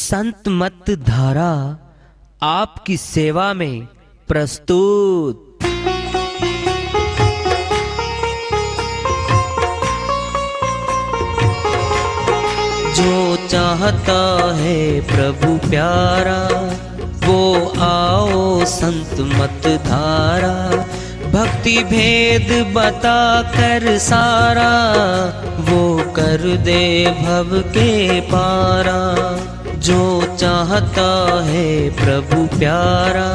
संत मत धारा आपकी सेवा में प्रस्तुत। जो चाहता है प्रभु प्यारा वो आओ संत मत धारा। भक्ति भेद बता कर सारा वो कर दे भव के पारा। जो चाहता है प्रभु प्यारा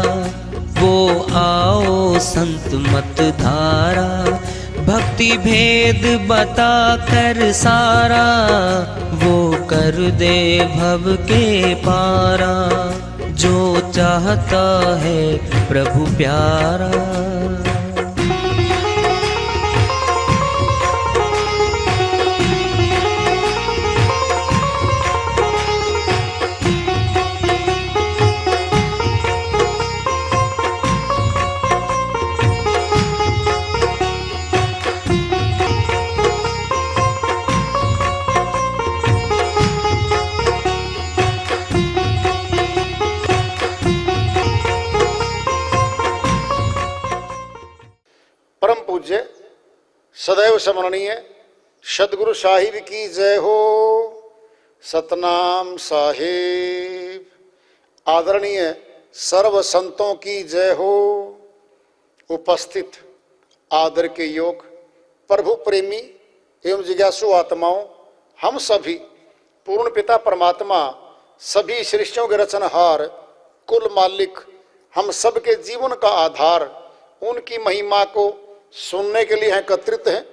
वो आओ संत मत धारा। भक्ति भेद बता कर सारा वो कर दे भव के पारा। जो चाहता है प्रभु प्यारा। परम पूज्य सदैव स्मरणीय सदगुरु साहिब की जय हो। सतनाम साहिब। आदरणीय सर्व संतों की जय हो। उपस्थित आदर के योग प्रभु प्रेमी एवं जिज्ञासु आत्माओं, हम सभी पूर्ण पिता परमात्मा सभी सृष्टियों के रचनहार कुल मालिक हम सब के जीवन का आधार उनकी महिमा को सुनने के लिए एकत्रित हैं।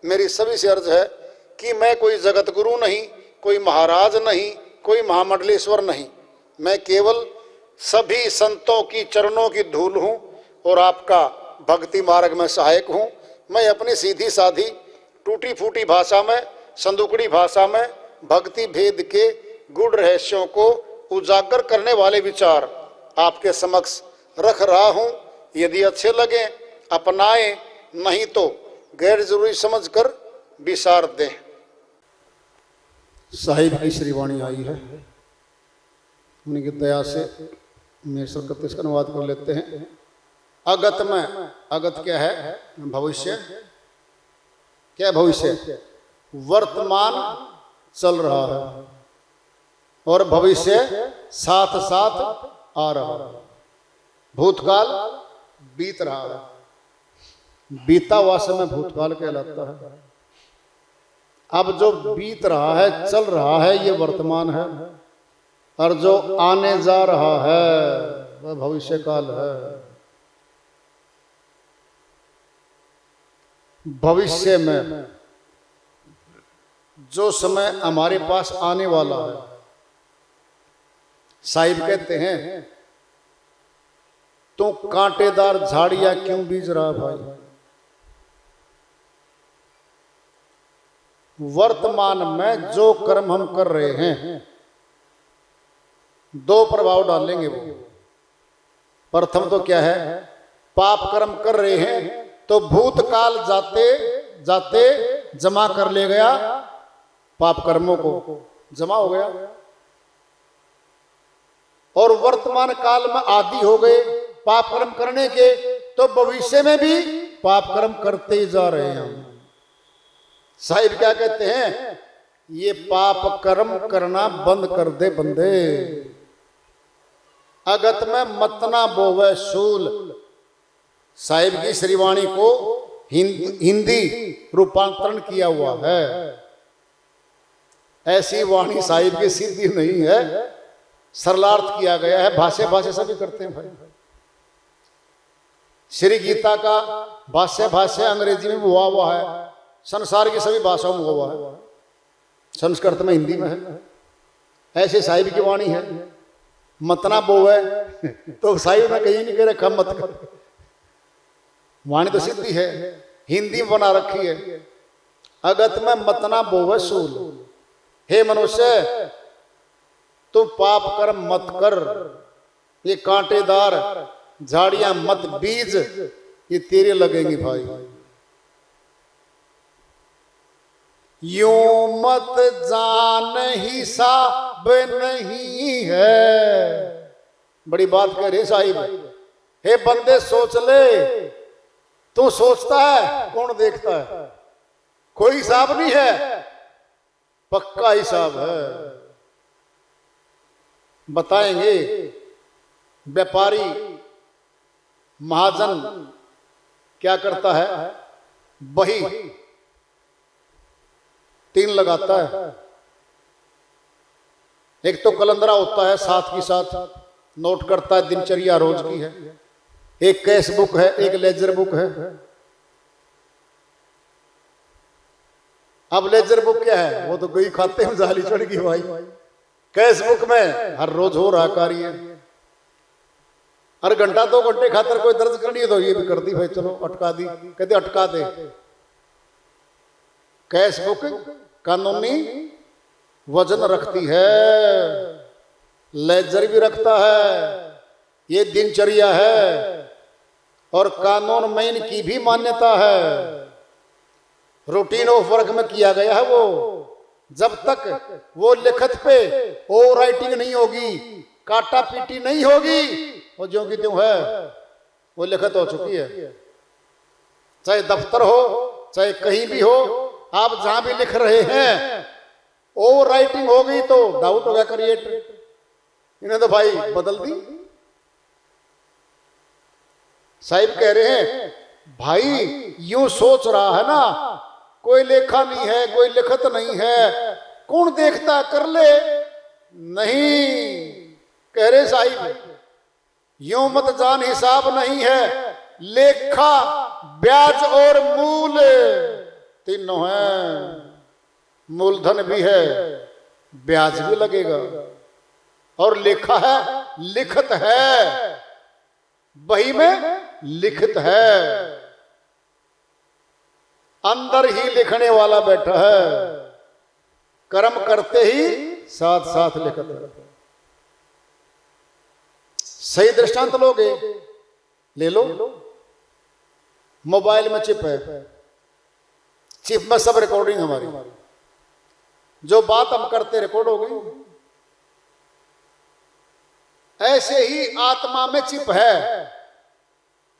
मेरी सभी से अर्ज है कि मैं कोई जगत गुरु नहीं, कोई महाराज नहीं, कोई महामंडलेश्वर नहीं। मैं केवल सभी संतों की चरणों की धूल हूँ और आपका भक्ति मार्ग में सहायक हूँ। मैं अपनी सीधी साधी टूटी फूटी भाषा में, संदुकड़ी भाषा में भक्ति भेद के गूढ़ रहस्यों को उजागर करने वाले विचार आपके समक्ष रख रहा हूँ। यदि अच्छे लगे अपनाएं, नहीं तो गैर जरूरी समझकर विसार दें। साहिब की श्रीवाणी आई है, उनकी दया से मेरे संकट इसका अनुवाद कर लेते हैं। अगत में, अगत क्या है? भविष्य। क्या भविष्य? वर्तमान चल रहा है और भविष्य साथ साथ आ रहा है। भूतकाल बीत रहा है। बीता हुआ समय भूतकाल कहलाता है। अब जो बीत रहा है, चल रहा है, ये वर्तमान है और जो आने जा रहा है वह भविष्य काल है। भविष्य में जो समय हमारे पास आने वाला है, साहिब कहते हैं तो कांटेदार झाड़ियां क्यों बीज रहा भाई? वर्तमान में जो कर्म हम कर रहे हैं दो प्रभाव डालेंगे वो। प्रथम तो क्या है? पाप कर्म कर रहे हैं तो भूतकाल जाते जाते जमा कर ले गया, पाप कर्मों को जमा हो गया। और वर्तमान काल में आदी हो गए पाप कर्म करने के, तो भविष्य में भी पाप कर्म करते ही जा रहे हैं। साहिब क्या कहते हैं? ये पाप कर्म करना बंद कर दे बंदे। अगत में मत ना बोवे सूल। साहिब की श्रीवाणी को हिंदी रूपांतरण किया हुआ है। ऐसी वाणी साहिब की सिद्धि नहीं है, सरलार्थ किया गया है। भाष्य सभी करते हैं भाई। श्री गीता का भाष्य अंग्रेजी में हुआ हुआ है, संसार की सभी भाषाओं में हुआ है, संस्कृत में, हिंदी में है। ऐसे साहिब की वाणी है। मतना बोवे तो साहिब ने कहीं नहीं कह रखा मत कर। वाणी तो सिद्धि है, हिंदी में बना रखी है। अगत में मतना बोवे सूल। हे मनुष्य, तुम पाप कर्म मत कर, ये कांटेदार झाड़ियां मत बीज, ये तेरे लगेंगी भाई। यूं मत जान ही सा बे नहीं है। बड़ी बात कह रहे साहिब। हे बंदे सोच ले, तू सोचता है कौन देखता है? कोई हिसाब नहीं है, पक्का हिसाब है। बताएंगे व्यापारी महाजन क्या करता है? बही 3 लगाता है। एक तो कलंदरा होता है, साथ की साथ नोट करता है, दिनचर्या रोज की है। एक कैश बुक है, एक लेजर बुक है। अब लेजर बुक क्या है? वो तो गई खाते में जाली चढ़ गई भाई। कैश बुक में हर रोज हो रहा कार्य, हर घंटा 2 घंटे खातर कोई दर्ज करनी है तो ये भी कर दी भाई, चलो अटका दी, कहते अटका दे। कैश बुक कानूनी वजन रखती है, लेजर भी रखता है, ये दिनचर्या है और कानून में इनकी भी मान्यता है। रूटीन ऑफ वर्क में किया गया है वो। जब तक वो लिखत पे ओवर राइटिंग नहीं होगी, काटा पीटी नहीं होगी, वो जो की त्यों है, वो लिखत हो चुकी है। चाहे दफ्तर हो चाहे कहीं भी हो, आप जहां भी लिख रहे हैं, ओवर राइटिंग हो गई तो डाउट हो गया क्रिएट, इन्हें तो भाई बदल दी। साहिब कह रहे हैं भाई यूं सोच रहा है ना, कोई लेखा नहीं है, कोई लिखत नहीं है, कौन देखता, कर ले। नहीं, कह रहे साहिब यूं मत जान, हिसाब नहीं है, लेखा ब्याज और मूल तीनों हैं। मूलधन भी है, ब्याज भी लगेगा, और लेखा है, लिखत है, बही में लिखित है। अंदर ही लिखने वाला बैठा है, कर्म करते ही साथ साथ लिखत है। सही दृष्टांत लोगे, ले लो। मोबाइल में चिप है, चिप में सब रिकॉर्डिंग हमारी, जो बात हम करते रिकॉर्ड हो गई। ऐसे ही आत्मा में चिप है,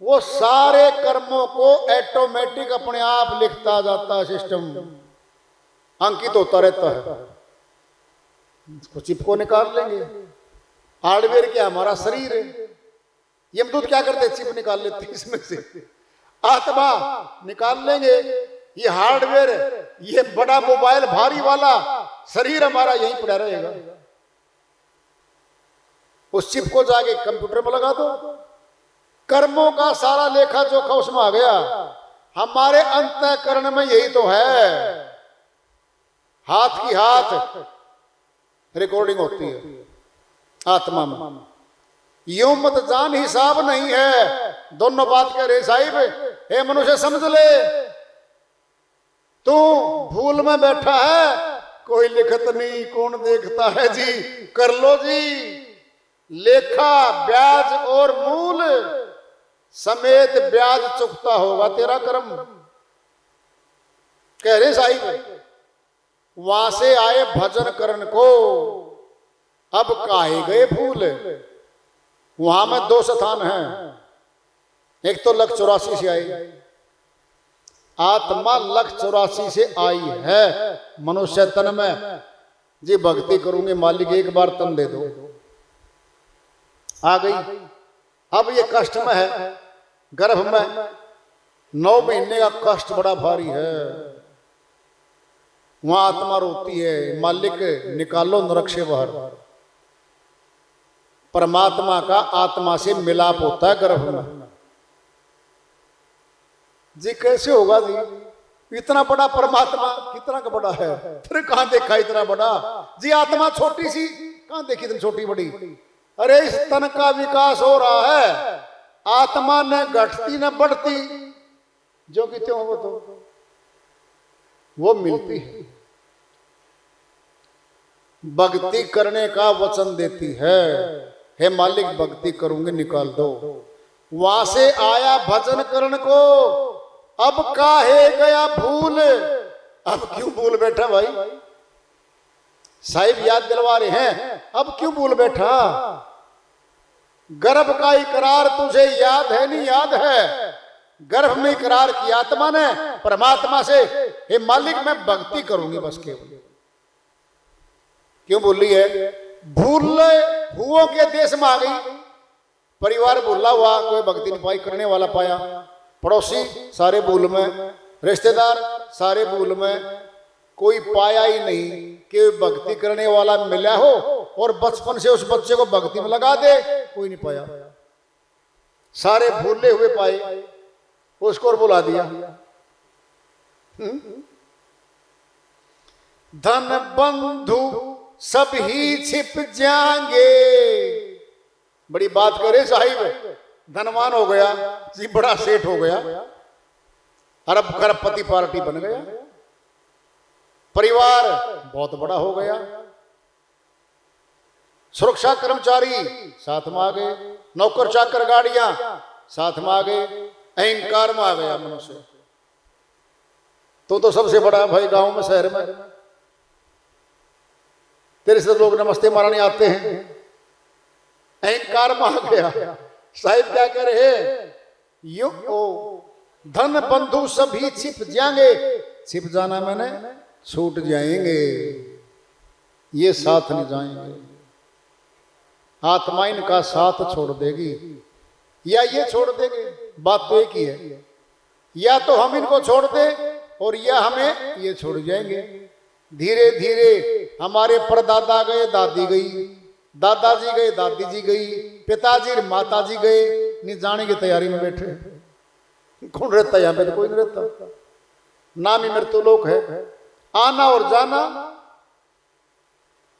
वो सारे कर्मों को ऑटोमेटिक अपने आप लिखता जाता है, सिस्टम अंकित होता रहता है। इसको चिप को निकाल लेंगे। हार्डवेयर क्या, हमारा शरीर है। यमदूत क्या करते, चिप निकाल लेते इसमें से, आत्मा निकाल लेंगे। ये हार्डवेयर, ये बड़ा मोबाइल भारी वाला शरीर हमारा यहीं पड़ा रहेगा। उस चिप को जाके कंप्यूटर में लगा दो, कर्मों का सारा लेखा जोखा उसमें आ गया। हमारे अंतःकरण में यही तो है, हाथ की हाथ रिकॉर्डिंग होती है आत्मा में। यूं मत जान, हिसाब नहीं है। दोनों बात कह रहे साहिब, हे मनुष्य समझ ले, तू भूल में बैठा है, कोई लिखत नहीं, कौन देखता है जी, कर लो जी। लेखा ब्याज और मूल समेत ब्याज चुकता होगा तेरा कर्म। कह रहे साहिब वहां से आए भजन करन को, अब काहे गए भूल। वहां में 2 स्थान हैं, एक तो लख 84 से आई, आत्मा लख 84 से आई है मनुष्य तन में। जी भक्ति करूंगे मालिक, एक बार तन दे दो, आ गई। अब ये कष्ट में है, गर्भ में 9 महीने का कष्ट बड़ा भारी है। वहां आत्मा रोती है, मालिक निकालो नरक से बाहर। परमात्मा का आत्मा से मिलाप होता है गर्भ में। जी कैसे होगा जी, इतना बड़ा परमात्मा कितना का बड़ा है, फिर कहां देखा इतना बड़ा। जी आत्मा छोटी सी कहां देखी इतनी छोटी बड़ी। अरे इस तन का विकास हो रहा है, आत्मा न घटती न बढ़ती, जो कि त्यों वो मिलती है। भक्ति करने का वचन देती है, हे मालिक भक्ति करूंगी निकाल दो। वहां से आया भजन करने को, अब काहे गया भूल। अब क्यों भूल बैठा भाई, साहिब याद दिलवा रहे हैं, अब क्यों भूल बैठा? गर्भ का इकरार तुझे याद है नहीं याद है? गर्भ में इकरार किया आत्मा ने परमात्मा से, हे मालिक मैं भक्ति करूंगी बस केवल। क्यों बोली है? भूल हुओं के देश में आ गई, परिवार भूला हुआ, कोई भक्ति नहीं पाई, करने वाला पाया, पड़ोसी सारे भूल में, रिश्तेदार सारे भूल में, कोई पाया ही नहीं कि भक्ति करने वाला मिला हो और बचपन से उस बच्चे को भक्ति में लगा दे, कोई नहीं पाया। सारे भूले हुए पाए, उसको और बुला दिया। धन बंधु सब ही छिप जाएंगे। बड़ी बात करे साहिब, धनवान हो गया जी, बड़ा सेठ हो गया, अरब खरबपति पार्टी बन गया, परिवार बहुत बड़ा हो गया, सुरक्षा कर्मचारी साथ में आ गए, नौकर चाकर गाड़ियां साथ में आ गए, अहंकार में आ गया मनुष्य। तो सबसे बड़ा भाई गांव में, शहर में, तेरे से लोग नमस्ते मारने आते हैं, अहंकार में आ गया। साहिब क्या कह रहे हैं? यो धन बंधु सभी छिप जाएंगे। छिप जाना मैंने छूट जाएंगे, ये साथ नहीं जाएंगे। आत्मा इनका साथ छोड़ देगी या ये छोड़ देंगे, बात तो एक ही है। या तो हम इनको छोड़ दें और या हमें ये छोड़ जाएंगे। धीरे धीरे हमारे परदादा गए, दादी गई, दादाजी गए, दादी जी गई, पिताजी माताजी गए, नहीं जाने की तैयारी में बैठे। कौन रहता है यहाँ पे? तो कोई नहीं रहता, नाम ही मृत्यु लोक है, आना और जाना।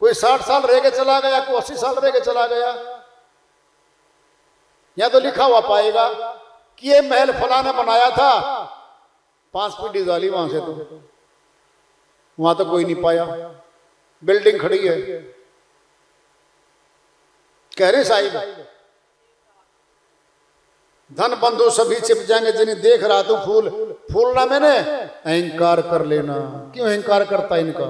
कोई 60 साल रह के चला गया, कोई 80 साल रह के चला गया। यहां तो लिखा हुआ पाएगा कि ये महल फलाना बनाया था, 5 पीढ़ी डाली वहां से, तो वहां तो कोई नहीं पाया, बिल्डिंग खड़ी है। कह रहे साहिब, धन बंधु सभी छिप जाएंगे, जिन्हें देख रहा तू फूल फूलना मैंने अहंकार कर लेना। क्यों अहंकार करता है इनका?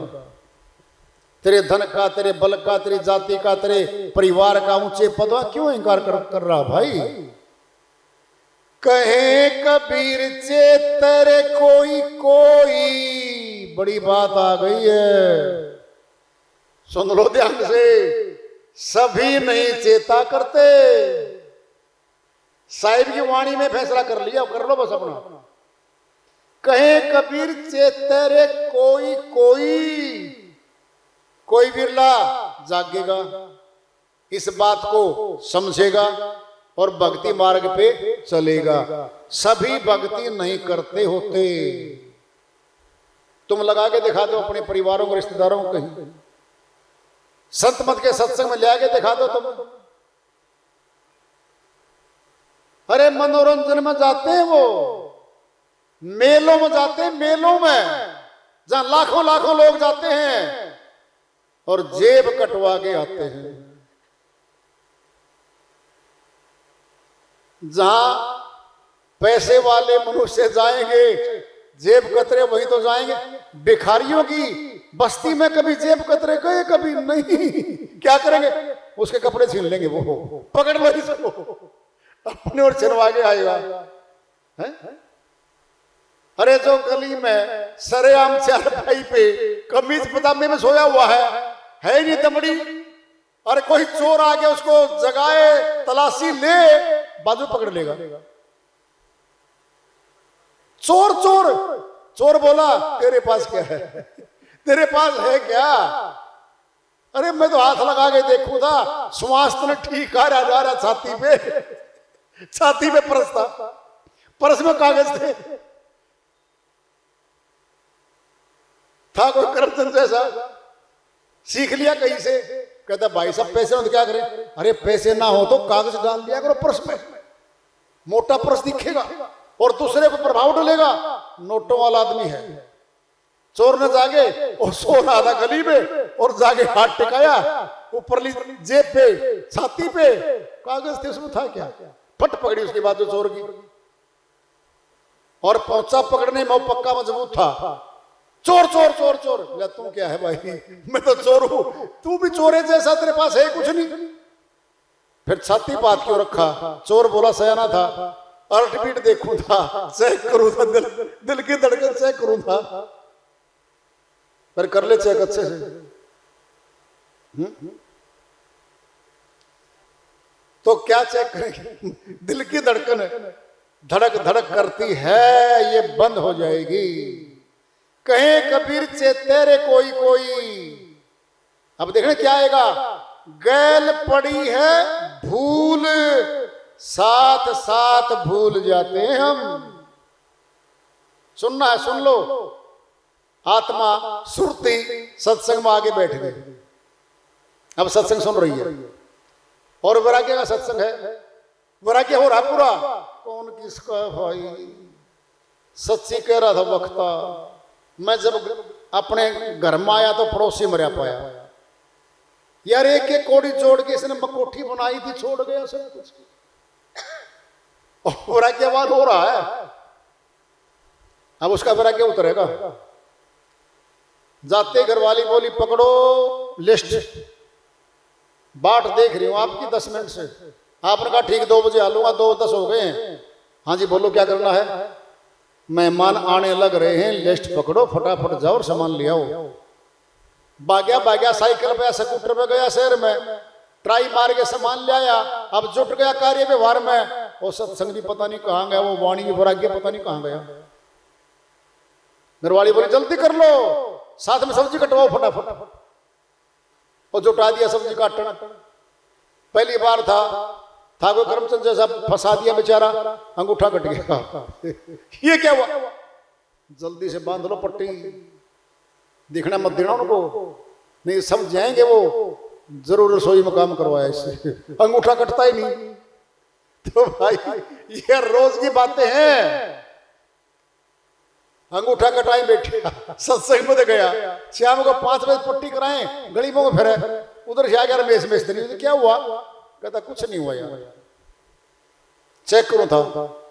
तेरे धन का, तेरे बल का, तेरी जाति का, तेरे परिवार का, ऊंचे पद का क्यों अहंकार कर रहा भाई? कहे कबीर चेतर कोई कोई, बड़ी बात आ गई है, सुन लो ध्यान से। सभी नहीं चेता करते। साहिब की वाणी में फैसला कर लिया, कर लो बस अपना। कहे कबीर चेतरे कोई कोई, कोई बिरला जागेगा, इस बात को समझेगा और भक्ति मार्ग पे चलेगा। सभी भक्ति नहीं करते होते। तुम लगा के दिखा दो अपने परिवारों को, रिश्तेदारों को, कहीं संत मत के सत्संग में ले आके दिखा दो तुम। अरे मनोरंजन में जाते हैं वो, मेलों में जाते हैं, मेलों में जहां लाखों लाखों लोग जाते हैं और जेब कटवा के आते हैं। जहां पैसे वाले मनुष्य जाएंगे, जेब कतरे वही तो जाएंगे। भिखारियों की बस्ती में कभी जेब कतरे गए? कभी नहीं। क्या करेंगे? उसके कपड़े छीन लेंगे, वो पकड़ लो इसको, अपने और छिनवा के आएगा। है? अरे जो गली में सरेआम चारपाई पे कमीज पजामे में सोया हुआ है नहीं दमड़ी, अरे कोई चोर आ गया उसको जगाए, तलाशी ले, बाजू पकड़ लेगा। चोर चोर चोर बोला, तेरे पास क्या है? तेरे पास है क्या? अरे मैं तो हाथ लगा के देखू था, स्वास्थ्य ठीक आ रहा छाती पे, छाती पे परस था, परस में कागज थे, था कोई करप्शन जैसा, सीख लिया कहीं से। कहता भाई साहब पैसे हो तो क्या करें? अरे पैसे ना हो तो कागज डाल दिया करो पर्स में, मोटा पर्स दिखेगा और दूसरे को प्रभाव डालेगा। नोटों वाला आदमी है। चोर ने जागे और सो रहा था गली में और जाके हाथ टिकाया, ऊपरली जेब पे, छाती पे कागज थे, उसमें था क्या? फट पकड़ी उसके बाद जो चोर की, और पहुंचा पकड़ने में, पक्का मजबूत था, चोर चोर चोर चोर। बोला तू क्या है भाई, मैं तो चोर हूं, तू भी चोरे जैसा, तेरे पास है कुछ नहीं। फिर छाती पात क्यों रखा? चोर बोला सयाना था, अर्ट बीट देखूं था, चेक करूं था, दिल की धड़कन चेक करूं था। पर कर ले चेक अच्छे से। तो क्या चेक करेंगे? दिल की धड़कन धड़क धड़क करती है, ये बंद हो जाएगी। कहे कबीर चेतेरे कोई कोई। अब देखना क्या आएगा, गैल पड़ी है भूल, साथ साथ भूल जाते हैं हम। सुनना है सुन लो। आत्मा सुरती सत्संग में आगे बैठ गई, अब सत्संग सुन रही है, और वैराग्य का सत्संग है, वैराग्य हो रहा पूरा। कौन किसका भाई, सच्ची कह रहा था वक्ता। मैं जब अपने घर में आया तो पड़ोसी मरिया पाया यार, एक एक कोड़ी जोड़ के इसने कोठी बनाई थी, छोड़ गया सब कुछ। और वैराग्यवान हो रहा है, अब उसका वैराग्य उतरेगा। जाते घरवाली बोली पकड़ो लिस्ट, बाट देख रही हूं आपकी 10 मिनट से। आपने कहा ठीक 2 बजे आ लूंगा, 2:10 हो गए हैं। हाँ जी बोलो क्या करना है? मेहमान आने लग रहे हैं, लिस्ट पकड़ो, फटाफट जाओ और सामान ले आओ। भाग्या साइकिल पे स्कूटर पे गया शहर में, ट्राई मार के सामान ले आया। अब जुट गया कार्य व्यवहार में, वो सत्संग भी पता नहीं कहां गया, वो वाणी भी वैराग्य पता नहीं कहां गया। घरवाली बोली जल्दी कर लो, साथ में सब्जी कटवाओ फटाफट। और जुटा दिया सब्जी काटना। पहली बार था कोई करमचंद जैसा, फंसा दिया बेचारा, अंगूठा कट गया। ये क्या हुआ? जल्दी से बांध लो पट्टी, दिखना मत देना उनको, नहीं समझ जाएंगे वो, जरूर रसोई में काम करवाया इससे, अंगूठा कटता ही नहीं। तो भाई ये रोज की बातें हैं। अंगूठा कटाई बैठे सत्संग में गया, शाम को 5 बजे पट्टी कराएं, गरीबों को फिर उधर से आ गया मेस क्या हुआ? कहता कुछ नहीं हुआ यार, चेक करूं था,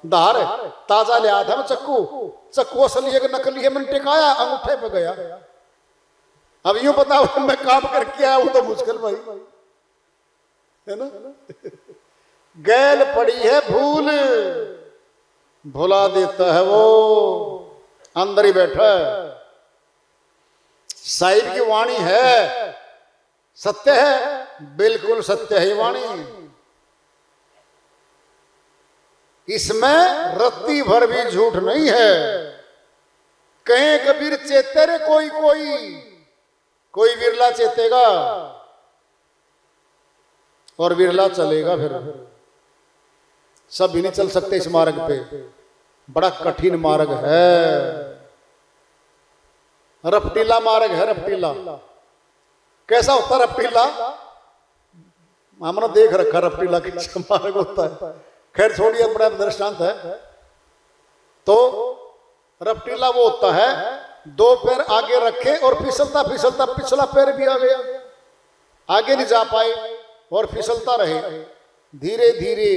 धार ताजा ले आया था मैं, चक्कू असली है कि नकली है, मैंने टिकाया, अंगूठे पे गया। अब यूं पता मैं काम करके आया हूं तो मुश्किल भाई है ना। गैल पड़ी है भूल, भुला देता है वो, अंदर ही बैठा है। साहिब की वाणी है, सत्य है, बिल्कुल सत्य है वाणी। इसमें रत्ती भर भी झूठ नहीं है। कहे कबीर चेते रे कोई कोई विरला चेतेगा और विरला चलेगा। फिर सब भी नहीं चल सकते इस मार्ग पे, बड़ा कठिन मार्ग है, रपटीला मार्ग है। रपटीला कैसा होता है? रपटीला हमने देख रखा, रपटीला कैसा मार्ग होता है। खैर छोड़िए, बड़ा दृष्टांत है। तो रपटीला वो होता है 2 पैर आगे रखे और फिसलता फिसलता पिछला पैर भी आ गया, आगे नहीं जा पाए और फिसलता रहे। धीरे धीरे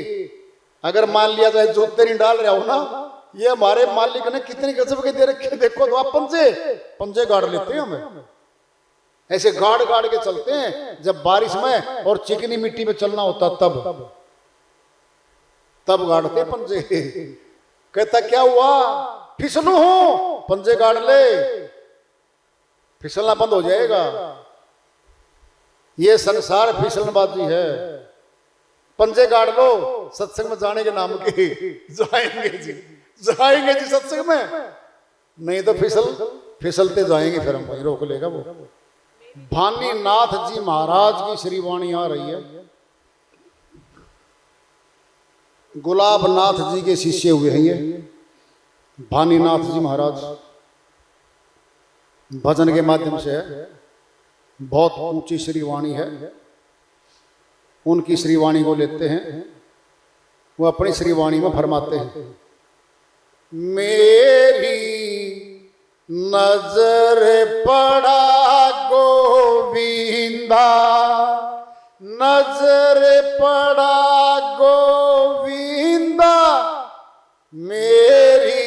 अगर मान लिया जाए जूते नहीं डाल रहा हो ना, ये हमारे मालिक ने कितनी गजब के दे रखे, देखो तो आप पंजे गाड़ लेते हैं हमें, ऐसे गाड़ गाड़ के चलते हैं। जब बारिश में और चिकनी मिट्टी पे चलना होता तब गाड़ते पंजे। कहता क्या हुआ? फिसलू हूं, पंजे गाड़ ले, फिसलना बंद हो जाएगा। ये संसार फिसलनबाजी है। पंजे गाड़ लो सत्संग में जाने के नाम के, जाएंगे जी सत्संग में, नहीं तो फिसलते जाएंगे, फिर हम वहीं रोक लेगा वो। भानीनाथ जी महाराज की श्री वाणी आ रही है। गुलाबनाथ जी के शिष्य हुए हैं ये भानीनाथ जी महाराज। भजन के माध्यम से है, बहुत ऊंची श्री वाणी है। उनकी श्री वाणी को लेते हैं, वो अपनी श्री वाणी में फरमाते हैं, मेरी नजर पड़ा गोविंदा, नजर पड़ा गोविंदा, मेरी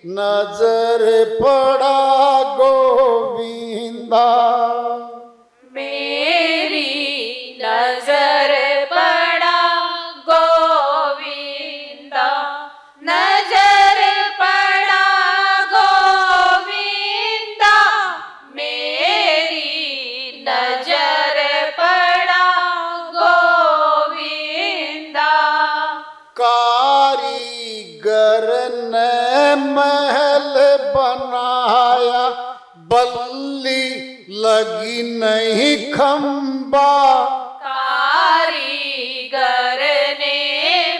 नजर पड़ा गोविंदा, नहीं खंबा, कारीगर ने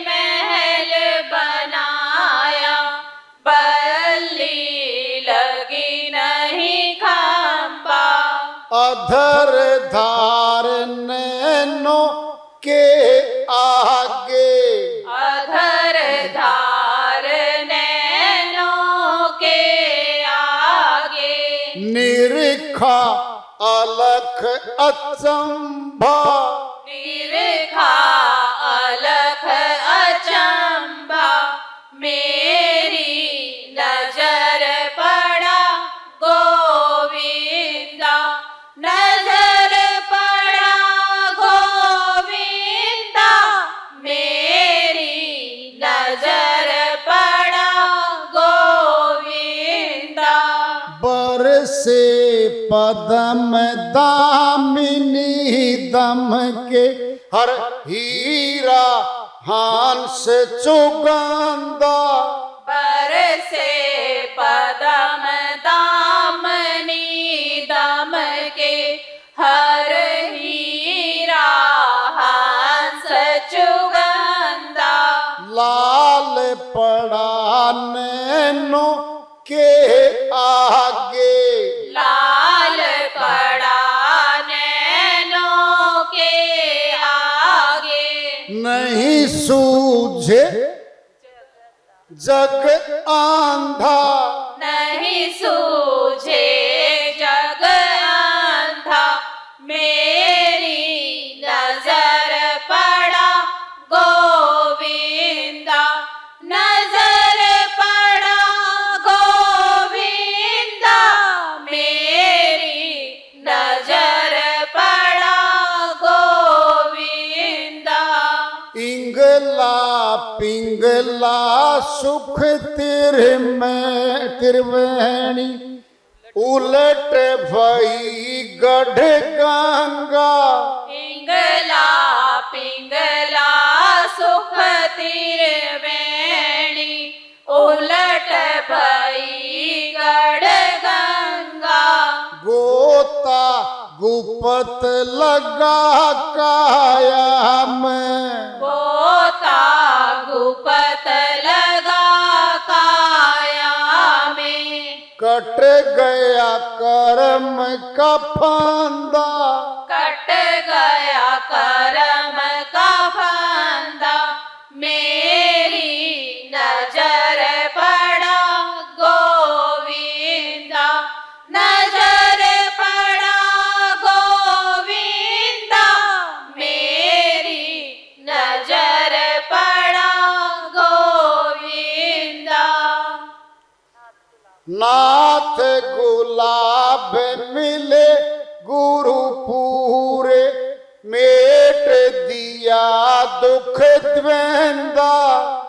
महल बनाया, बल्ली लगी नहीं खंबा। अधर धार नैनों के आगे, अधर धार नैनों के आगे, निरखा अलख अचंभा, निरखा अलख अचंभा। मेरी नजर पड़ा गोविंदा, नजर पड़ा गोविंदा, मेरी नजर पड़ा गोविंदा। बरसे पदम दामिनी दम के, हर हीरा हांस चुगंदा, बरसे पदम दामनी दम के, हर हीरा हंस चुगंदा। लाल पड़ा नैनों के आगे, लाल पड़ा नैनों के आगे, नहीं सूझे जग आंधा, नहीं सूझे जग अंधा। मेरी नजर पड़ा गोविंदा, नजर पड़ा गोविंदा, मेरी नजर पड़ा गोविंदा। इंगला पिंगला सुख तिरवैणी, उलट भई गढ़ गंगा, पिंगला पिंगला सुख तिरवेणी, उलट भई गढ़ गंगा। गोता गुपत लगा काया में, गोता गुपत लगा काया में, कट गया कर्म का फंदा, कट गया कर्म का फंदा। मेरी नजर पड़ा गोविंदा, नजर पड़ा गोविंदा, मेरी नजर पड़ा गोविंदा। नाथ गुलाब मिले गुरु पूरे, मेट दिया दुख द्वेंदा,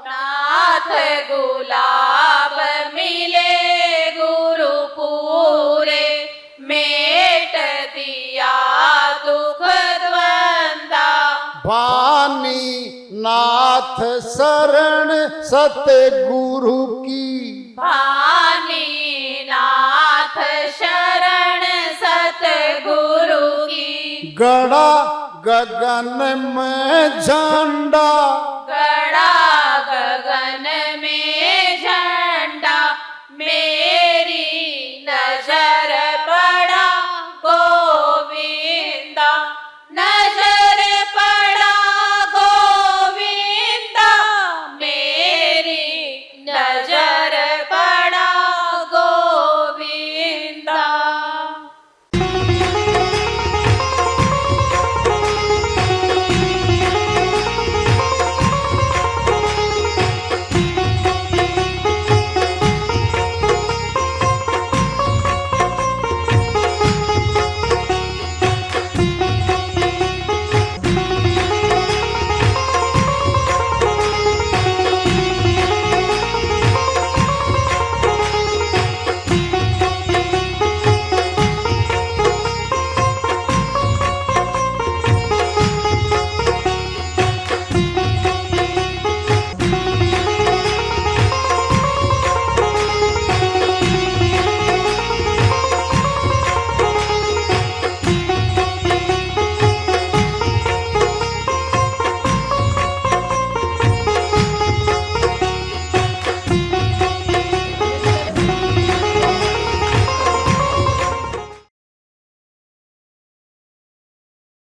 नाथ गुलाब मिले गुरु पूरे, मेट दिया दुख द्वंदा। भानी नाथ शरण सतगुरु की, भानी नाथ शरण सतगुरु की, गड़ा गगन में झंडा, गड़ा